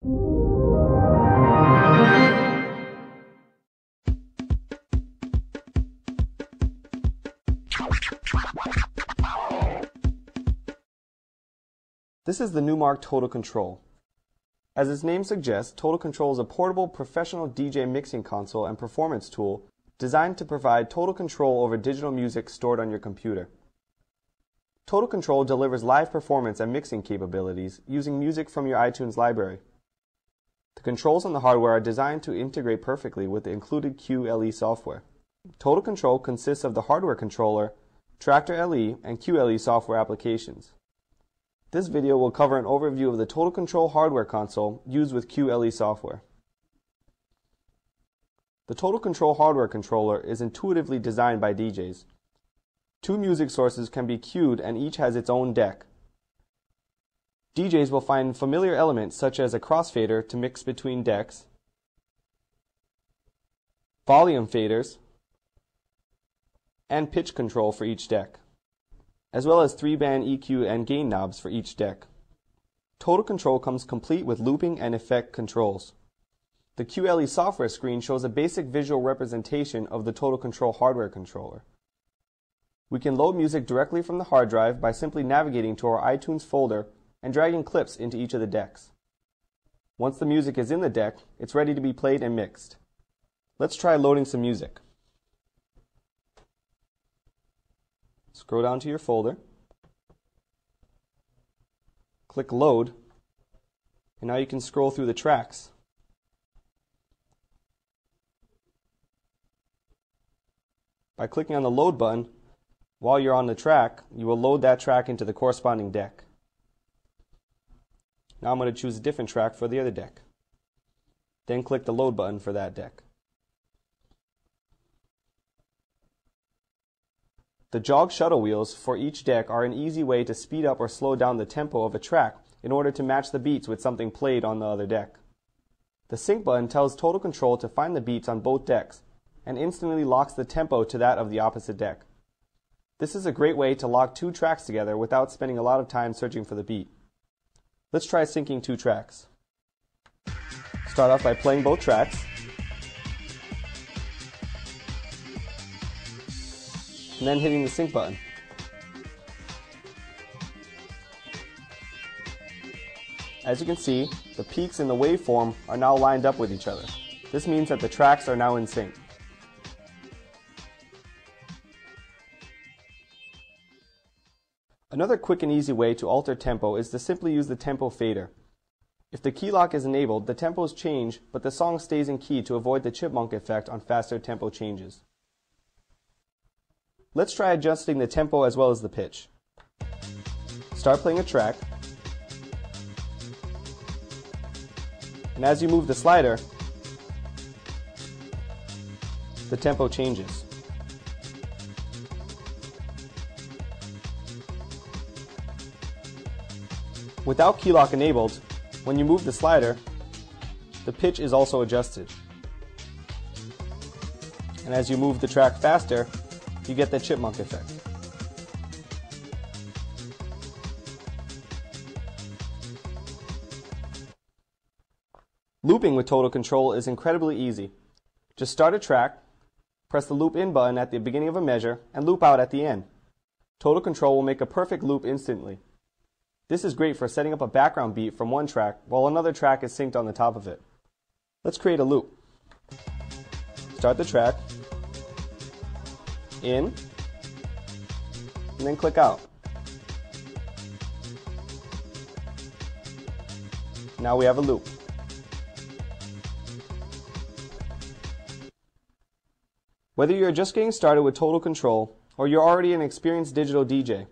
This is the Numark Total Control. As its name suggests, Total Control is a portable professional DJ mixing console and performance tool designed to provide total control over digital music stored on your computer. Total Control delivers live performance and mixing capabilities using music from your iTunes library. The controls on the hardware are designed to integrate perfectly with the included QLE software. Total Control consists of the hardware controller, Tractor LE, and QLE software applications. This video will cover an overview of the Total Control hardware console used with QLE software. The Total Control hardware controller is intuitively designed by DJs. Two music sources can be cued and each has its own deck. DJs will find familiar elements such as a crossfader to mix between decks, volume faders, and pitch control for each deck, as well as 3-band EQ and gain knobs for each deck. Total Control comes complete with looping and effect controls. The QLE software screen shows a basic visual representation of the Total Control hardware controller. We can load music directly from the hard drive by simply navigating to our iTunes folder and dragging clips into each of the decks. Once the music is in the deck, it's ready to be played and mixed. Let's try loading some music. Scroll down to your folder, click Load, and now you can scroll through the tracks. By clicking on the Load button, while you're on the track, you will load that track into the corresponding deck. Now I'm going to choose a different track for the other deck. Then click the Load button for that deck. The jog shuttle wheels for each deck are an easy way to speed up or slow down the tempo of a track in order to match the beats with something played on the other deck. The sync button tells Total Control to find the beats on both decks and instantly locks the tempo to that of the opposite deck. This is a great way to lock two tracks together without spending a lot of time searching for the beat. Let's try syncing two tracks. Start off by playing both tracks, and then hitting the sync button. As you can see, the peaks in the waveform are now lined up with each other. This means that the tracks are now in sync. Another quick and easy way to alter tempo is to simply use the tempo fader. If the key lock is enabled, the tempos change, but the song stays in key to avoid the chipmunk effect on faster tempo changes. Let's try adjusting the tempo as well as the pitch. Start playing a track, and as you move the slider, the tempo changes. Without key lock enabled, when you move the slider, the pitch is also adjusted. And as you move the track faster, you get the chipmunk effect. Looping with Total Control is incredibly easy. Just start a track, press the loop in button at the beginning of a measure, and loop out at the end. Total Control will make a perfect loop instantly. This is great for setting up a background beat from one track while another track is synced on the top of it. Let's create a loop. Start the track, in, and then click out. Now we have a loop. Whether you're just getting started with Total Control or you're already an experienced digital DJ,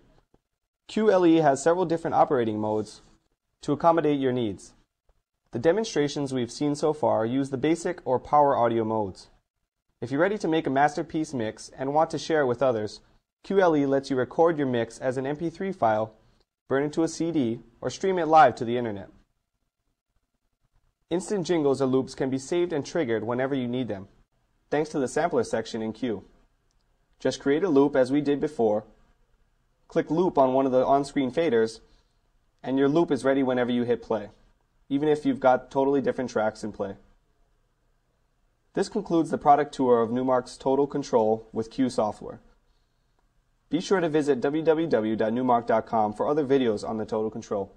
QLE has several different operating modes to accommodate your needs. The demonstrations we've seen so far use the basic or power audio modes. If you're ready to make a masterpiece mix and want to share it with others, QLE lets you record your mix as an MP3 file, burn it to a CD, or stream it live to the internet. Instant jingles or loops can be saved and triggered whenever you need them, thanks to the sampler section in Q. Just create a loop as we did before, click loop on one of the on-screen faders, and your loop is ready whenever you hit play. even if you've got totally different tracks in play. This concludes the product tour of Numark's Total Control with Q software. Be sure to visit www.numark.com for other videos on the Total Control.